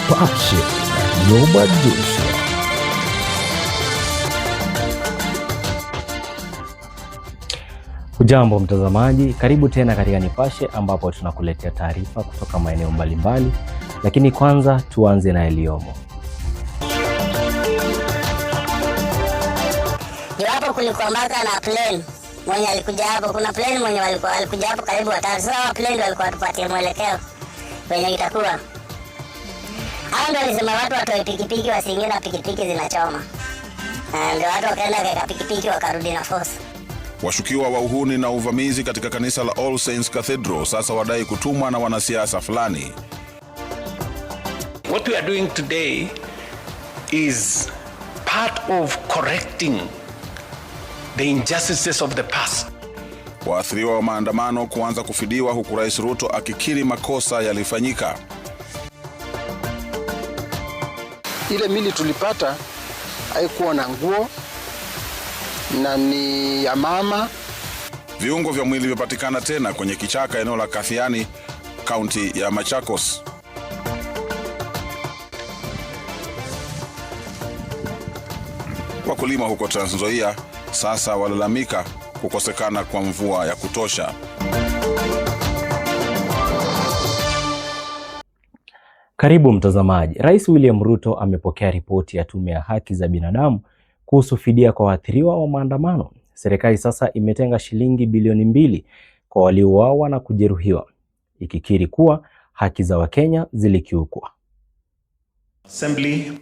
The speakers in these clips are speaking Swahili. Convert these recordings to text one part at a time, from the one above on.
Nipashe yobadilishwa. Hujambo mtazamaji, karibu tena katika Nipashe ambapo tunakuletea taarifa kutoka maeneo mbalimbali, lakini kwanza tuanze na yaliyomo. Hapo kulikuwa mpaka na plane mwenye alikuja hapo, kuna plane mwenye walikuja hapo karibu watatu. Sasa plane walikuwa watupatie mwelekeo kwenye itakuwa. Hao ndio walisema watu watoe pikipiki wasiingie na pikipiki zinachoma. Ndio watu wakaenda kwa pikipiki wakarudi na force. Washukiwa wa uhuni na uvamizi katika kanisa la All Saints Cathedral sasa wadai kutumwa na wanasiasa fulani. What we are doing today is part of correcting the injustices of the past. Waathiriwa wa maandamano kuanza kufidiwa huku Rais Ruto akikiri makosa yalifanyika. Ile mili tulipata haikuwa na nguo na ni ya mama. Viungo vya mwili vipatikana tena kwenye kichaka eneo la Kathiani, kaunti ya Machakos. Wakulima huko Trans Nzoia sasa walalamika kukosekana kwa mvua ya kutosha. Karibu mtazamaji. Rais William Ruto amepokea ripoti ya Tume ya Haki za Binadamu kuhusu fidia kwa waathiriwa wa maandamano. Serikali sasa imetenga shilingi bilioni 2 kwa waliouawa na kujeruhiwa, ikikiri kuwa haki za Wakenya zilikiukwa.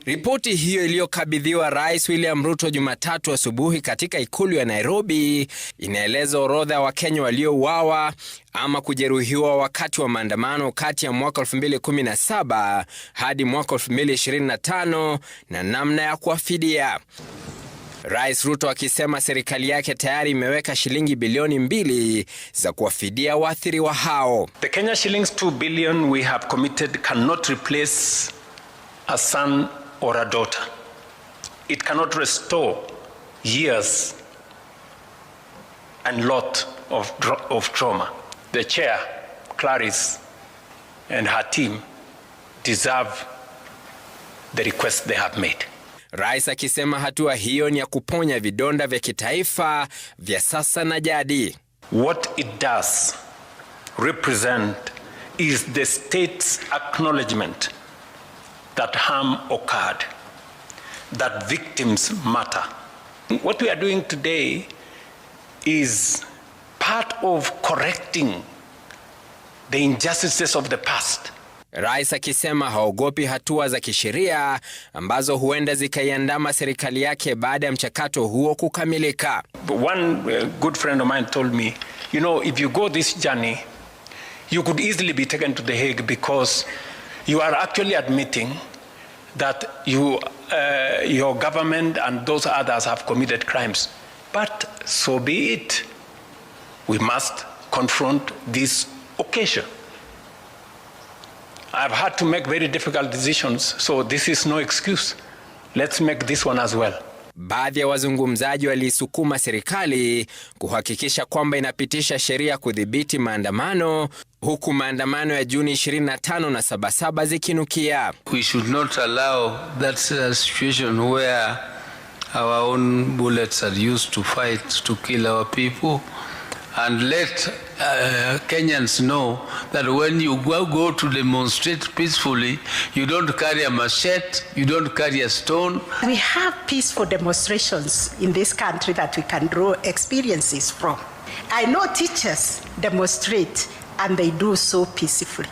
Ripoti hiyo iliyokabidhiwa Rais William Ruto Jumatatu asubuhi katika ikulu ya Nairobi inaeleza orodha ya Wakenya waliouawa ama kujeruhiwa wakati wa maandamano kati ya mwaka 2017 hadi mwaka 2025 na namna ya kuwafidia. Rais Ruto akisema serikali yake tayari imeweka shilingi bilioni 2 za kuwafidia waathiriwa hao. The Kenya shillings 2 billion we have committed cannot replace a son or a daughter. It cannot restore years and lot of trauma. The chair, Clarice, and her team deserve the request they have made. Rais akisema hatua hiyo ni ya kuponya vidonda vya kitaifa vya sasa na jadi. What it does represent is the state's acknowledgement that harm occurred, that victims matter. What we are doing today is part of correcting the injustices of the past. Rais akisema haogopi hatua za kisheria ambazo huenda zikaiandama serikali yake baada ya mchakato huo kukamilika. One good friend of mine told me, you know, if you go this journey, you could easily be taken to The Hague because you are actually admitting that your government and those others have committed crimes. But so be it. We must confront this occasion. I've had to make very difficult decisions, so this is no excuse. Let's make this one as well. Baadhi ya wazungumzaji walisukuma serikali kuhakikisha kwamba inapitisha sheria kudhibiti maandamano, huku maandamano ya Juni 25 na 77 zikinukia. We should not allow that situation where our own bullets are used to fight to kill our people, and let Kenyans know that when you go to demonstrate peacefully, you don't carry a machete, you don't carry a stone. We have peaceful demonstrations in this country that we can draw experiences from. I know teachers demonstrate and they do so peacefully.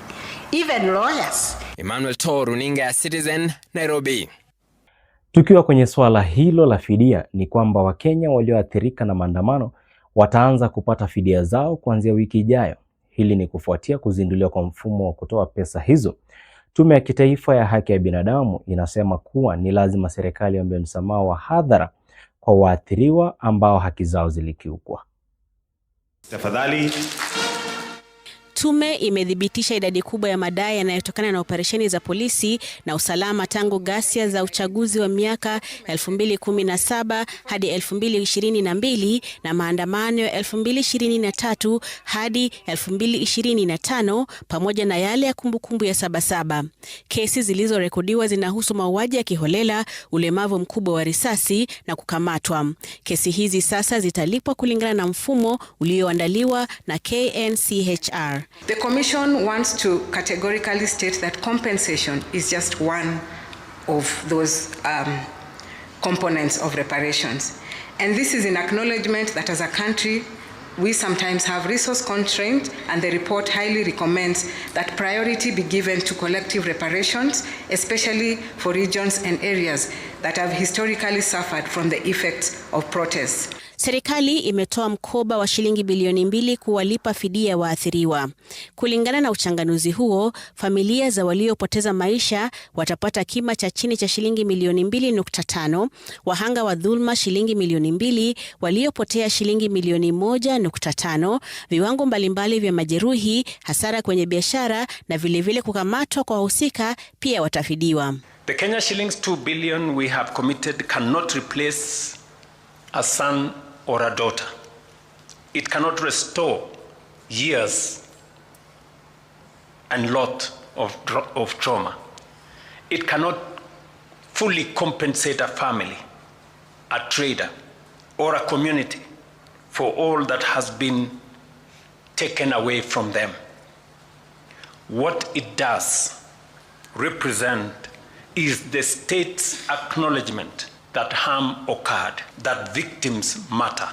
Even lawyers. Emmanuel Toro, runinga ya Citizen, Nairobi. Tukiwa kwenye swala hilo la fidia, ni kwamba Wakenya walioathirika na maandamano wataanza kupata fidia zao kuanzia wiki ijayo. Hili ni kufuatia kuzinduliwa kwa mfumo wa kutoa pesa hizo. Tume ya Kitaifa ya Haki ya Binadamu inasema kuwa ni lazima serikali iombe msamaha wa hadhara kwa waathiriwa ambao haki zao zilikiukwa. Tafadhali. Tume imethibitisha idadi kubwa ya madai yanayotokana na operesheni za polisi na usalama tangu ghasia za uchaguzi wa miaka 2017 hadi 2022 na maandamano ya 2023 hadi 2025 pamoja na yale ya kumbukumbu ya Sabasaba. Kesi zilizorekodiwa zinahusu mauaji ya kiholela, ulemavu mkubwa wa risasi na kukamatwa. Kesi hizi sasa zitalipwa kulingana na mfumo ulioandaliwa na KNCHR. The Commission wants to categorically state that compensation is just one of those components of reparations. And this is in acknowledgement that as a country, we sometimes have resource constraints, and the report highly recommends that priority be given to collective reparations, especially for regions and areas that have historically suffered from the effects of protests. Serikali imetoa mkoba wa shilingi bilioni 2 kuwalipa fidia waathiriwa. Kulingana na uchanganuzi huo, familia za waliopoteza maisha watapata kima cha chini cha shilingi milioni 2.5, wahanga wa dhulma shilingi milioni 2, waliopotea shilingi milioni 1.5, viwango mbalimbali vya majeruhi, hasara kwenye biashara na vilevile kukamatwa kwa wahusika pia watafidiwa. The Kenya shillings 2 billion we have committed cannot replace a son or a daughter. It cannot restore years and lot of trauma. It cannot fully compensate a family, a trader, or a community for all that has been taken away from them. What it does represent is the state's acknowledgement that harm occurred, that victims matter,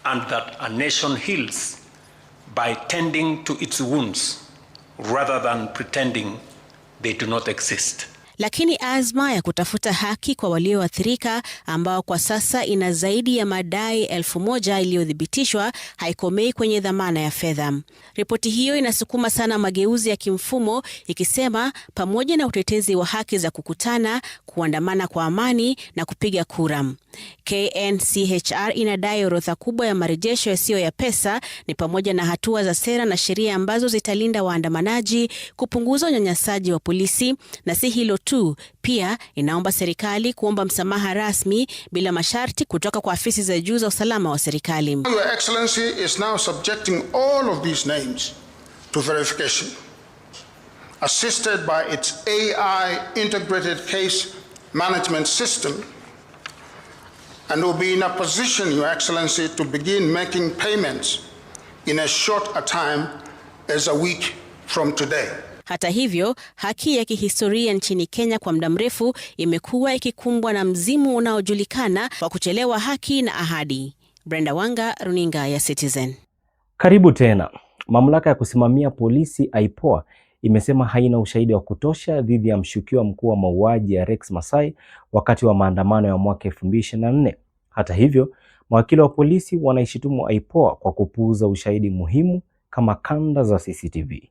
and that a nation heals by tending to its wounds rather than pretending they do not exist. Lakini azma ya kutafuta haki kwa walioathirika ambao kwa sasa ina zaidi ya madai 1000 iliyothibitishwa haikomei kwenye dhamana ya fedha. Ripoti hiyo inasukuma sana mageuzi ya kimfumo, ikisema pamoja na utetezi wa haki za kukutana, kuandamana kwa amani na kupiga kura. KNCHR inadai orodha kubwa ya marejesho yasiyo ya pesa ni pamoja na hatua za sera na sheria ambazo zitalinda waandamanaji, kupunguza unyanyasaji wa polisi, na si hilo tu, pia inaomba serikali kuomba msamaha rasmi bila masharti kutoka kwa afisi za juu za usalama wa serikali. Your Excellency is now subjecting all of these names to verification, assisted by its AI integrated case management system, and will be in a position, Your Excellency, to begin making payments in as short a time as a week from today. Hata hivyo, haki ya kihistoria nchini Kenya kwa muda mrefu imekuwa ikikumbwa na mzimu unaojulikana wa kuchelewa haki na ahadi. Brenda Wanga, Runinga ya Citizen. Karibu tena. Mamlaka ya kusimamia polisi IPOA imesema haina ushahidi wa kutosha dhidi ya mshukiwa mkuu wa mauaji ya Rex Masai wakati wa maandamano ya mwaka 2024. Hata hivyo, mawakili wa polisi wanaishitumu IPOA kwa kupuuza ushahidi muhimu kama kanda za CCTV.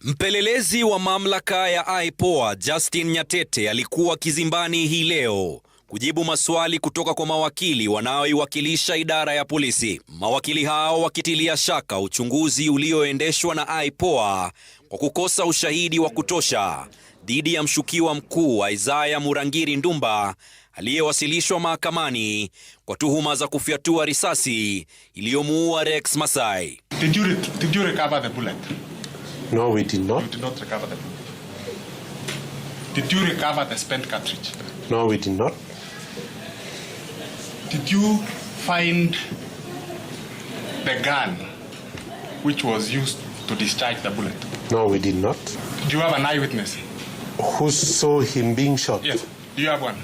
Mpelelezi wa mamlaka ya IPOA Justin Nyatete alikuwa kizimbani hii leo kujibu maswali kutoka kwa mawakili wanaoiwakilisha idara ya polisi. Mawakili hao wakitilia shaka uchunguzi ulioendeshwa na IPOA kwa kukosa ushahidi wa kutosha dhidi ya mshukiwa mkuu wa Isaiah Murangiri Ndumba aliyewasilishwa mahakamani kwa tuhuma za kufyatua risasi iliyomuua Rex Masai. Did you recover the bullet? No, we did not. You did not recover the bullet. Did you recover the spent cartridge? No, we did not. Did you find the gun which was used to discharge the bullet? No, we did not. Do you have an eyewitness? Who saw him being shot? Yes. Do you have one?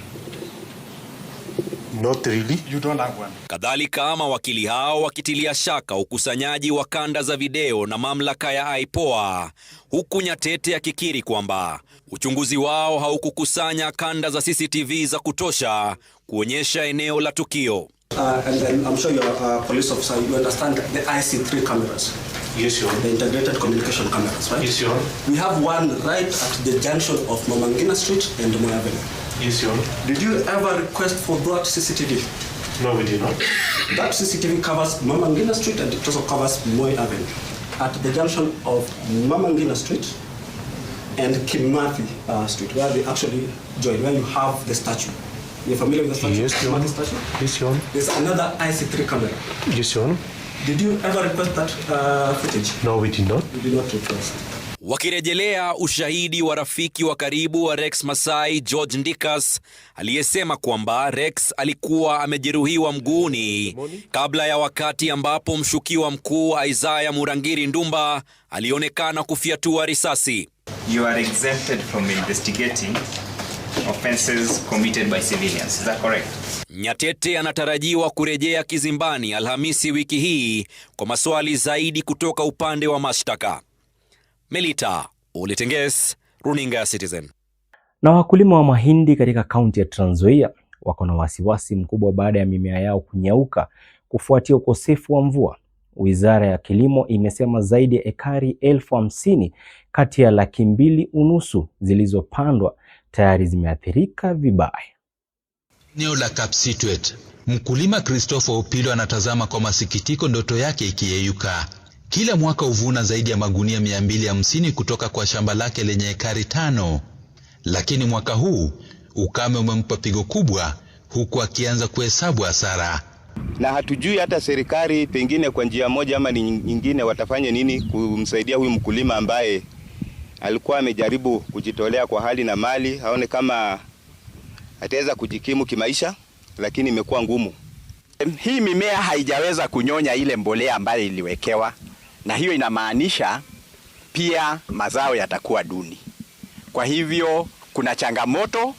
Not really. You don't have one. Kadhalika, mawakili hao wakitilia shaka ukusanyaji wa kanda za video na mamlaka ya IPOA, huku Nyatete akikiri kwamba uchunguzi wao haukukusanya kanda za CCTV za kutosha kuonyesha eneo la tukio. And then I'm sure you're police officer, you understand the IC3 cameras. Yes, Your Honor. The integrated communication cameras, right? Yes, Your Honor. We have one right at the junction of Mamangina Street and Moi Avenue. Yes, Your Honor. Did you ever request for that CCTV? No, we did not. That CCTV covers Mama Ngina Street and it also covers Moi Avenue. At the junction of Mama Ngina Street and Kimathi Street, where they actually join, where you have the statue. You're familiar with the statue? Yes, Your Honor. Statue? Yes, Your Honor. There's another IC3 camera. Yes, Your Honor. Did you ever request that footage? No, we did not. We did not request. Wakirejelea ushahidi wa rafiki wa karibu wa Rex Masai, George Ndikas, aliyesema kwamba Rex alikuwa amejeruhiwa mguuni kabla ya wakati ambapo mshukiwa mkuu Isaiah Murangiri Ndumba alionekana kufyatua risasi. You are exempted from investigating offenses committed by civilians. Is that correct? Nyatete anatarajiwa kurejea kizimbani Alhamisi wiki hii kwa maswali zaidi kutoka upande wa mashtaka. Melita Oletenges, Runinga Citizen. Na wakulima wa mahindi katika kaunti ya Trans Nzoia wako na wasiwasi mkubwa baada ya mimea yao kunyauka kufuatia ukosefu wa mvua. Wizara ya Kilimo imesema zaidi ya ekari 50,000 kati ya 250,000 zilizopandwa tayari zimeathirika vibaya. Eneo la Kapsitwet, mkulima Christopher Opilo anatazama kwa masikitiko ndoto yake ikiyeyuka. Kila mwaka huvuna zaidi ya magunia 250 kutoka kwa shamba lake lenye ekari 5. Lakini mwaka huu ukame umempa pigo kubwa, huku akianza kuhesabu hasara. Na hatujui hata serikali pengine kwa njia moja ama nyingine watafanya nini kumsaidia huyu mkulima ambaye alikuwa amejaribu kujitolea kwa hali na mali, aone kama ataweza kujikimu kimaisha, lakini imekuwa ngumu. Hii mimea haijaweza kunyonya ile mbolea ambayo iliwekewa, na hiyo inamaanisha pia mazao yatakuwa duni. Kwa hivyo kuna changamoto,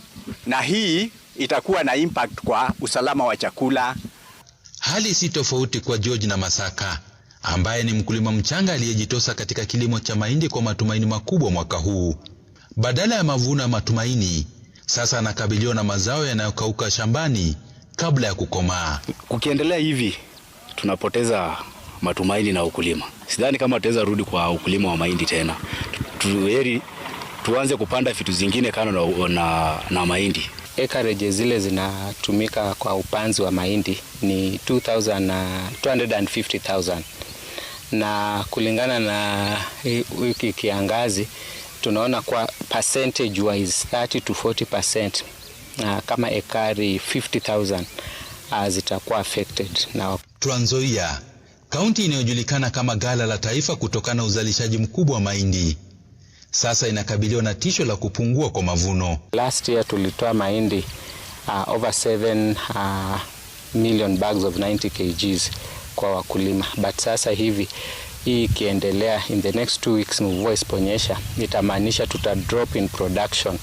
na hii itakuwa na impact kwa usalama wa chakula. Hali si tofauti kwa George na Masaka, ambaye ni mkulima mchanga aliyejitosa katika kilimo cha mahindi kwa matumaini makubwa mwaka huu. Badala ya mavuno ya matumaini, sasa anakabiliwa na mazao yanayokauka shambani kabla ya kukomaa. Kukiendelea hivi, tunapoteza matumaini na ukulima. Sidhani kama tutaweza rudi kwa ukulima wa mahindi tena. Tuanze kupanda vitu zingine kando na mahindi. Acreage zile zinatumika kwa upanzi wa mahindi ni 250,000, na kulingana na wiki kiangazi tunaona kwa percentage wise 30 to 40%, kama ekari 50,000 zitakuwa affected. Trans Nzoia, kaunti inayojulikana kama ghala la taifa kutokana na uzalishaji mkubwa wa mahindi, sasa inakabiliwa na tisho la kupungua kwa mavuno. Last year tulitoa mahindi over 7 million bags of 90 kgs kwa wakulima, but sasa hivi hii ikiendelea, in the next 2 weeks mvua isiponyesha, itamaanisha tuta drop in production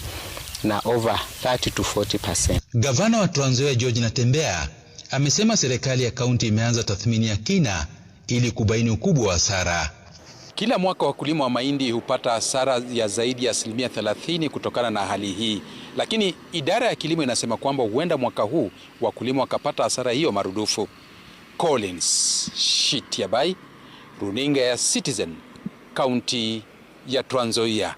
na over 30 to 40%. Gavana wa Trans Nzoia George Natembeya amesema serikali ya kaunti imeanza tathmini ya kina ili kubaini ukubwa wa hasara. Kila mwaka wakulima wa mahindi hupata hasara ya zaidi ya 30% kutokana na hali hii. Lakini idara ya kilimo inasema kwamba huenda mwaka huu wakulima wakapata hasara hiyo marudufu. Collins Shitiabai, Runinga ya Citizen, kaunti ya Trans Nzoia.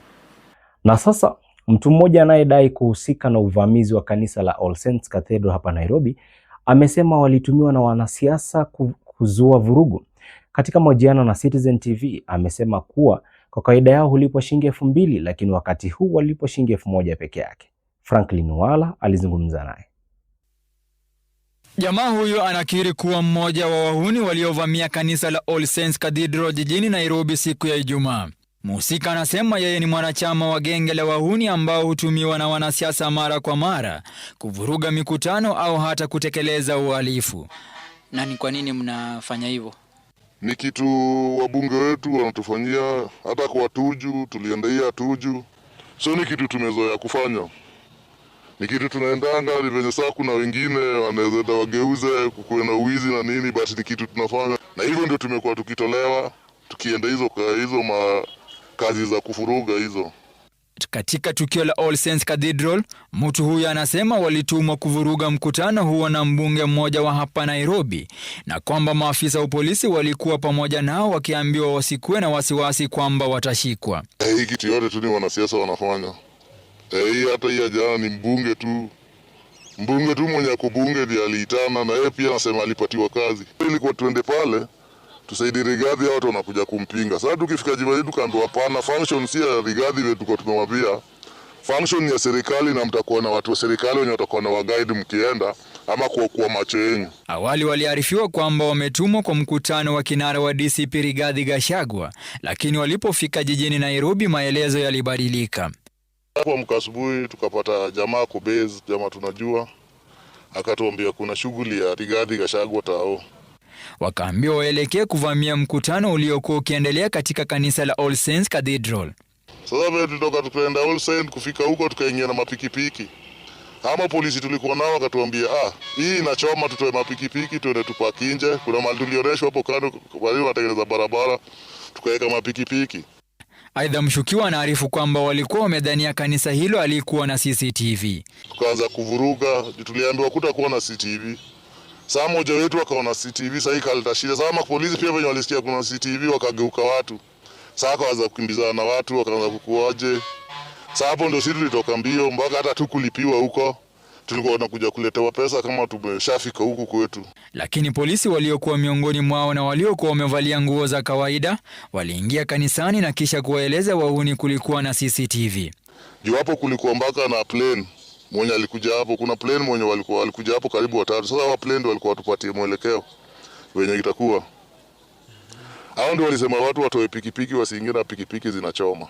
Na sasa mtu mmoja anayedai kuhusika na uvamizi wa kanisa la All Saints Cathedral hapa Nairobi amesema walitumiwa na wanasiasa kuzua vurugu. Katika mahojiano na Citizen TV amesema kuwa kwa kawaida yao hulipwa shilingi 2,000, lakini wakati huu walipwa shilingi 1,000 peke yake. Franklin Wala alizungumza naye. Jamaa huyo anakiri kuwa mmoja wa wahuni waliovamia kanisa la All Saints Cathedral jijini Nairobi siku ya Ijumaa. Mhusika anasema yeye ni mwanachama wa genge la wahuni ambao hutumiwa na wanasiasa mara kwa mara kuvuruga mikutano au hata kutekeleza uhalifu. Na ni kwa nini mnafanya hivyo? Ni kitu wabunge wetu wanatufanyia, hata kwa Tuju, tuliendea Tuju. So ni kitu tumezoea kufanya. Ni kitu tunaendanga, ni venye saa kuna wengine wanaweza wageuze kukuwe na uwizi na nini, but ni kitu tunafanya. Na hivyo ndio tumekuwa tukitolewa, tukienda hizo kazi za kufuruga hizo. Katika tukio la All Saints Cathedral, mtu huyu anasema walitumwa kuvuruga mkutano huo na mbunge mmoja wa hapa Nairobi, na kwamba maafisa wa polisi walikuwa pamoja nao wakiambiwa wasikuwe na wasiwasi kwamba watashikwa. Hii kitu yote tu ni wanasiasa wanafanya. Hii hata hii jana ni mbunge tu Mbunge tu mwenye ako bunge ndiye aliitana na yeye pia anasema alipatiwa kazi. Ilikuwa tuende pale tusaidie Rigathi, watu wanakuja kumpinga. Sasa tukifika Jivaji tukaambiwa hapana, function si ya Rigathi, ile tulikuwa tumemwambia function ya serikali na mtakuwa na watu wa serikali wenye watakuwa na guide mkienda ama kwa macho yenu. Awali waliarifiwa kwamba wametumwa kwa mkutano wa kinara wa DCP Rigathi Gachagua, lakini walipofika jijini Nairobi maelezo yalibadilika. Hapo mkasubuhi tukapata jamaa kwa base, jamaa tunajua, akatuambia kuna shughuli ya Rigathi Gachagua tao. Wakaambiwa waelekee kuvamia mkutano uliokuwa ukiendelea katika kanisa la All Saints Cathedral. Sasa vile tutoka tukaenda All Saints, kufika huko tukaingia na mapikipiki. Ama polisi tulikuwa nao wakatuambia hii inachoma, tutoe mapikipiki tuende tupaki nje. Kuna mahali tulionyeshwa hapo kando wale wanatengeneza barabara, tukaweka mapikipiki. Aidha, mshukiwa anaarifu kwamba walikuwa wamedhania kanisa hilo alikuwa na CCTV. Tukaanza kuvuruga, tuliambiwa kutakuwa na CCTV. Saa moja wetu wakaona CCTV, sasa ikaleta shida. Sasa polisi pia wenye walisikia kuna CCTV wakageuka watu. Sasa wakaanza kukimbizana na watu, wakaanza kukuaje. Sasa hapo ndio sisi tulitoka mbio mpaka hata tukulipiwa huko. Tulikuwa tunakuja kuletewa pesa kama tumeshafika huku kwetu. Lakini polisi waliokuwa miongoni mwao na waliokuwa wamevalia nguo za kawaida waliingia kanisani na kisha kuwaeleza wahuni kulikuwa na CCTV. Juu hapo kulikuwa mpaka na plane mwenye alikuja hapo, kuna plane mwenye walikuja hapo karibu watatu. Sasa wa plane ndio walikuwa watupatie mwelekeo wenye itakuwa. Hao ndio walisema watu watoe pikipiki wasiingie na pikipiki zinachoma.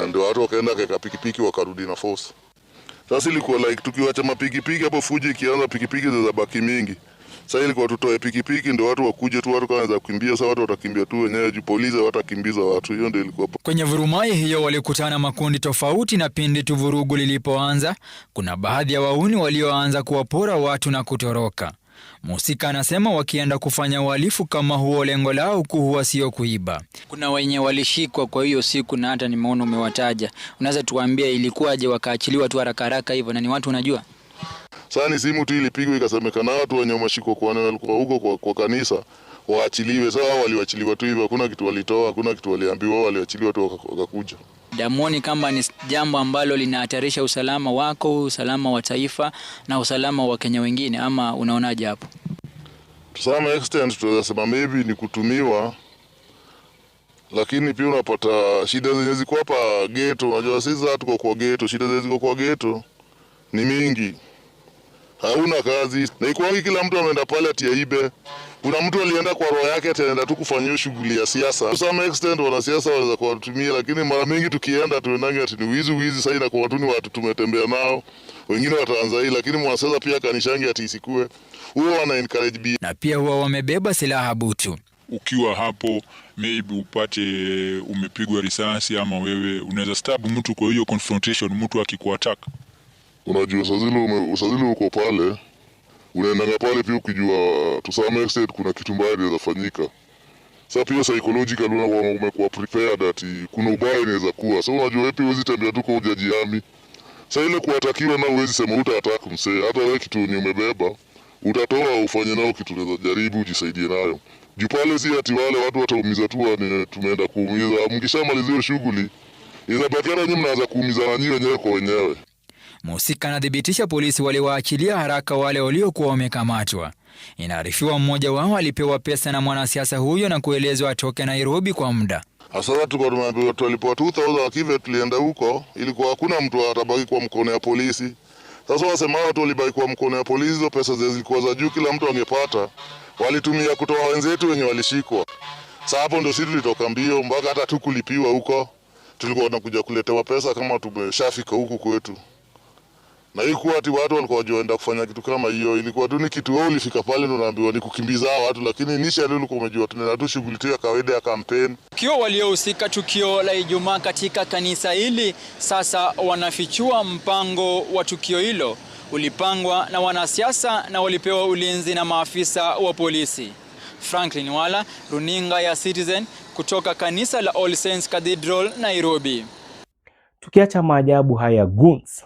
Ndio watu wakaenda kwa pikipiki wakarudi na force. Sasa ilikuwa like tukiwacha mapikipiki hapo Fuji ikianza pikipiki za baki mingi. Sasa ilikuwa tutoe pikipiki ndio watu wakuje tu, watu kaanza kukimbia. Sasa watu watakimbia tu wenyewe, juu polisi watakimbiza watu. Hiyo ndio ilikuwa. Kwenye vurumai hiyo walikutana makundi tofauti, na pindi tu vurugu lilipoanza kuna baadhi ya wahuni walioanza kuwapora watu na kutoroka. Musika anasema wakienda kufanya uhalifu kama huo lengo lao kuwa sio kuiba. Kuna wenye walishikwa kwa hiyo siku na hata nimeona umewataja. Unaweza tuambia ilikuwaje wakaachiliwa tu haraka haraka hivyo, na ni watu unajua? Sasa ni simu tu ilipigwa ikasemekana watu wenye wameshikwa kwa walikuwa huko kwa kanisa waachiliwe. Sasa waliachiliwa tu hivyo, hakuna kitu walitoa, hakuna kitu waliambiwa, waliachiliwa tu wakakuja. Damoni kama ni jambo ambalo linahatarisha usalama wako, usalama wa taifa na usalama wa Kenya wengine, ama unaonaje hapo? To some extent tunaweza sema maybe ni kutumiwa, lakini pia unapata shida zenye ziko hapa ghetto. Unajua sisi tuko kwa ghetto, shida zenye ziko kwa ghetto ni mingi. Hauna kazi na iko kila mtu ameenda pale atiaibe. Kuna mtu alienda kwa roho yake ataenda tu kufanyia shughuli ya siasa. To some extent wanasiasa wanaweza kuwatumia, lakini mara mingi tukienda tuendange ati ni wizi sasa na kwa watu ni watu tumetembea nao. Wengine wataanza hii, lakini mwanasiasa pia kanishangi ati isikue. Huo wana encourage bi. Na pia huwa wamebeba silaha butu. Ukiwa hapo maybe upate umepigwa risasi ama wewe unaweza stab mtu, kwa hiyo confrontation mtu akikuattack. Unajua sazile uko pale unaenda pale pia ukijua to some extent kuna kitu mbaya inaweza fanyika. Sasa pia psychological umekuwa prepared ati kuna ubaya inaweza kuwa. Sasa unajua wewe huwezi tembea tu kwa ujajiami. Sasa ile kuatakiwa na huwezi sema utataka msee, hata wewe kitu ni umebeba utatoa ufanye nao kitu unaweza jaribu ujisaidie nayo. Juu pale si ati wale watu wataumiza tu tumeenda kuumiza. Mkishamalizia shughuli inabakiana nyinyi mnaanza kuumizana nyinyi wenyewe kwa wenyewe. Musika anathibitisha polisi waliwaachilia haraka wale waliokuwa wamekamatwa. Inaarifiwa mmoja wao alipewa pesa na mwanasiasa huyo na kuelezwa atoke Nairobi kwa muda. Sasa tulipewa 2000 wakive tulienda huko, ilikuwa hakuna mtu atabaki kwa mkono ya polisi. Sasa wasema watu walibaki kwa mkono ya polisi, hizo pesa zilikuwa za juu kila mtu angepata. Walitumia kutoa wenzetu wenye walishikwa. Sasa hapo ndio sisi tulitoka mbio mpaka hata tukulipiwa huko. Tulikuwa tunakuja kuletewa pesa kama tumeshafika huku kwetu. Na ilikuwa ati watu walikuwa wajoenda kufanya kitu kama hiyo, ilikuwa tu ni kitu wao ulifika pale ndio unaambiwa ni kukimbiza watu, lakini nisha leo ulikuwa umejua tunaenda tu shughuli tu ya kawaida ya campaign. Tukio waliohusika tukio la Ijumaa katika kanisa hili sasa wanafichua mpango wa tukio hilo ulipangwa na wanasiasa na walipewa ulinzi na maafisa wa polisi. Franklin Wala, runinga ya Citizen kutoka kanisa la All Saints Cathedral, Nairobi. Tukiacha maajabu haya goons,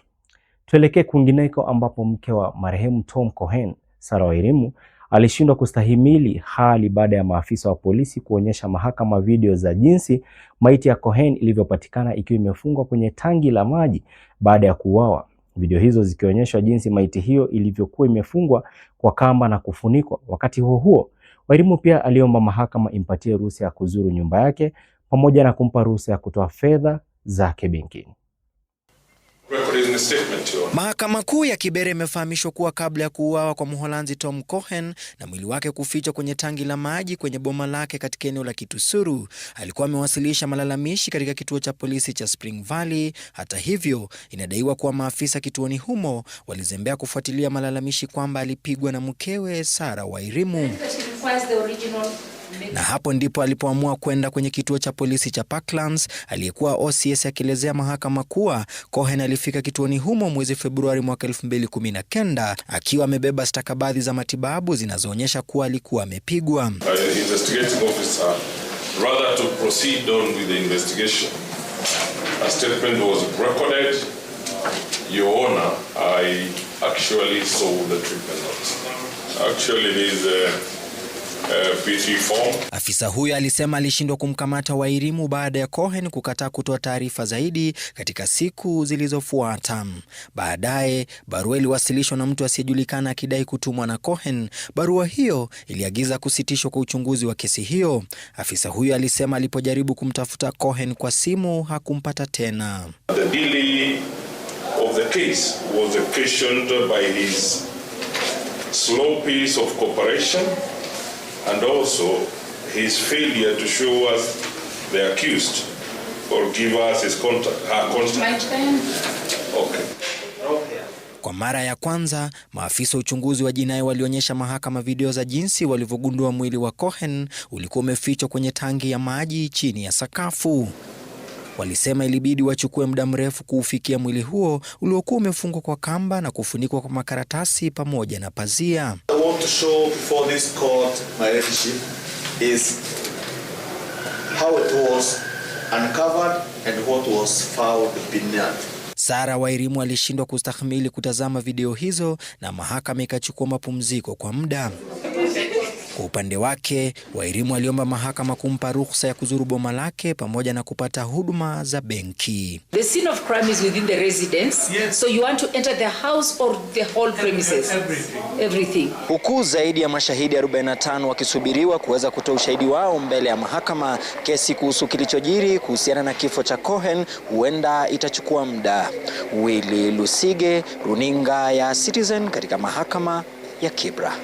tuelekee kwingineko ambapo mke wa marehemu Tom Cohen, Sarah Wairimu, alishindwa kustahimili hali baada ya maafisa wa polisi kuonyesha mahakama video za jinsi maiti ya Cohen ilivyopatikana ikiwa imefungwa kwenye tangi la maji baada ya kuuawa. video hizo zikionyesha jinsi maiti hiyo ilivyokuwa imefungwa kwa kamba na kufunikwa. Wakati huo huo, Wairimu pia aliomba mahakama impatie ruhusa ya kuzuru nyumba yake pamoja na kumpa ruhusa ya kutoa fedha zake benkini. Mahakama Kuu ya Kibera imefahamishwa kuwa kabla ya kuuawa kwa Mholanzi Tom Cohen na mwili wake kufichwa kwenye tangi la maji kwenye boma lake katika eneo la Kitusuru, alikuwa amewasilisha malalamishi katika kituo cha polisi cha Spring Valley. Hata hivyo, inadaiwa kuwa maafisa kituoni humo walizembea kufuatilia malalamishi kwamba alipigwa na mkewe Sarah Wairimu. Na hapo ndipo alipoamua kwenda kwenye kituo cha polisi cha Parklands. Aliyekuwa OCS akielezea mahakama kuwa Cohen alifika kituoni humo mwezi Februari mwaka 2019 akiwa amebeba stakabadhi za matibabu zinazoonyesha kuwa alikuwa amepigwa. Investigating officer, rather to proceed on with the investigation. A statement was recorded. Your Honor, I actually saw the treatment notes. Actually, there is PT form. Afisa huyo alisema alishindwa kumkamata Wairimu baada ya Cohen kukataa kutoa taarifa zaidi katika siku zilizofuata. Baadaye, barua iliwasilishwa na mtu asiyejulikana akidai kutumwa na Cohen. Barua hiyo iliagiza kusitishwa kwa uchunguzi wa kesi hiyo. Afisa huyo alisema alipojaribu kumtafuta Cohen kwa simu hakumpata tena. The delay of the case was occasioned by his slow pace of cooperation and also his failure to show us the accused or give us his contact. Okay. Kwa mara ya kwanza, maafisa uchunguzi wa jinai walionyesha mahakama video za jinsi walivyogundua mwili wa Cohen ulikuwa umefichwa kwenye tangi ya maji chini ya sakafu. Walisema ilibidi wachukue muda mrefu kuufikia mwili huo uliokuwa umefungwa kwa kamba na kufunikwa kwa makaratasi pamoja na pazia. I want to show before this court, my leadership, is how it was uncovered and what was found beneath. Sarah Wairimu alishindwa kustahimili kutazama video hizo na mahakama ikachukua mapumziko kwa muda. Kwa upande wake, Wairimu aliomba mahakama kumpa ruhusa ya kuzuru boma lake pamoja na kupata huduma za benki. The scene of crime is within the residence. Yes. So you want to enter the house or the whole premises? Everything. Huku zaidi ya mashahidi 45 wakisubiriwa kuweza kutoa ushahidi wao mbele ya mahakama, kesi kuhusu kilichojiri kuhusiana na kifo cha Cohen huenda itachukua muda. Willy Lusige, runinga ya Citizen katika mahakama ya Kibra.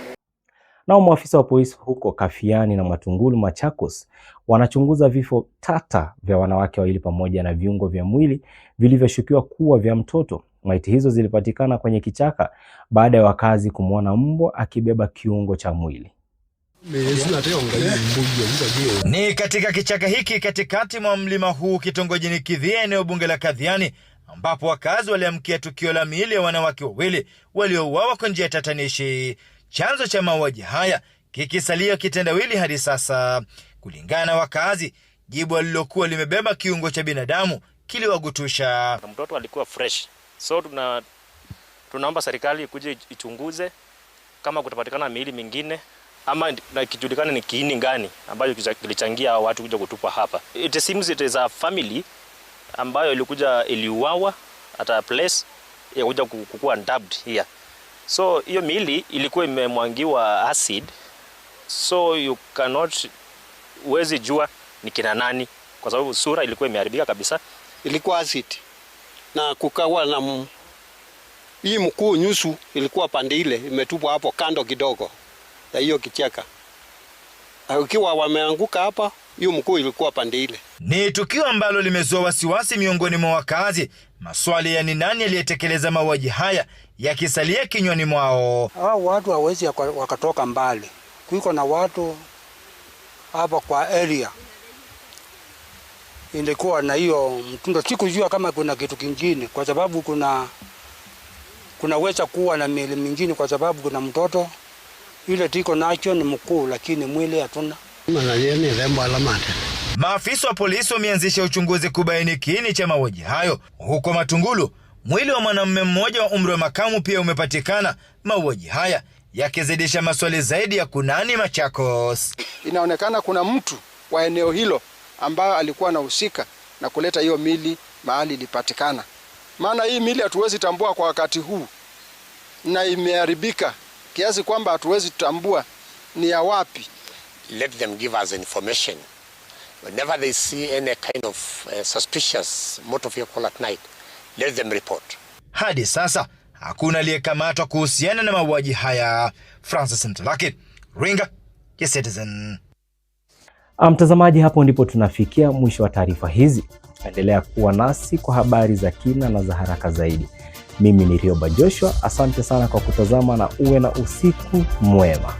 Nao maafisa wa polisi huko Kafiani na Matungulu, Machakos, wanachunguza vifo tata vya wanawake wawili pamoja na viungo vya mwili vilivyoshukiwa kuwa vya mtoto. Maiti hizo zilipatikana kwenye kichaka baada ya wakazi kumwona mbwa akibeba kiungo cha mwili. Ni katika kichaka hiki katikati mwa mlima huu kitongojini Kidhia, eneo bunge la Kadhiani, ambapo wakazi waliamkia tukio la miili ya wanawake wawili waliouawa kwa njia ya tatanishi. Chanzo cha mauaji haya kikisalia kitendawili hadi sasa. Kulingana na wakazi, jibu alilokuwa limebeba kiungo cha binadamu kiliwagutusha. Mtoto alikuwa fresh. So tunaomba serikali ikuje ichunguze kama kutapatikana miili mingine ama na kijulikane ni kiini gani ambayo kilichangia watu kuja kutupa hapa. It seems it is a family ambayo iliuawa at a place ya kuja kukua dubbed here. So hiyo miili ilikuwa imemwangiwa acid, so you cannot uwezi jua ni kina nani kwa sababu sura ilikuwa imeharibika kabisa. Ilikuwa acid na kukawa na hii mkuu nyusu ilikuwa pande ile imetupwa hapo kando kidogo ya hiyo kichaka. Ukiwa wameanguka hapa, hiyo mkuu ilikuwa pande ile. Ni tukio ambalo limezua wasiwasi miongoni mwa wakazi. Maswali ya ni nani aliyetekeleza mauaji haya yakisalia kinywani mwao. Hao watu hawezi wakatoka mbali. Kuiko na watu hapa kwa area. Ilikuwa na hiyo mtundo, sikujua kama kuna kitu kingine kwa sababu kuna weza kuwa na miili mingine kwa sababu kuna mtoto. Ile tiko nacho ni mkuu lakini mwili hatuna. Maafisa wa polisi wameanzisha uchunguzi kubaini kiini cha mauaji hayo. Huko Matungulu, mwili wa mwanamume mmoja wa umri wa makamu pia umepatikana. Mauaji haya yakizidisha maswali zaidi ya kunani Machakos. Inaonekana kuna mtu wa eneo hilo ambaye alikuwa anahusika na kuleta hiyo mili mahali ilipatikana. maana hii mili hatuwezi tambua kwa wakati huu na imeharibika kiasi kwamba hatuwezi tambua ni ya wapi. Let them give us information. Whenever they see any kind of suspicious motor vehicle at night, let them report. Hadi sasa hakuna aliyekamatwa kuhusiana na mauaji haya. Francis Mtalaki, Ringa ya Citizen. Mtazamaji, hapo ndipo tunafikia mwisho wa taarifa hizi. Endelea kuwa nasi kwa habari za kina na za haraka zaidi. Mimi ni Rioba Joshua, asante sana kwa kutazama na uwe na usiku mwema.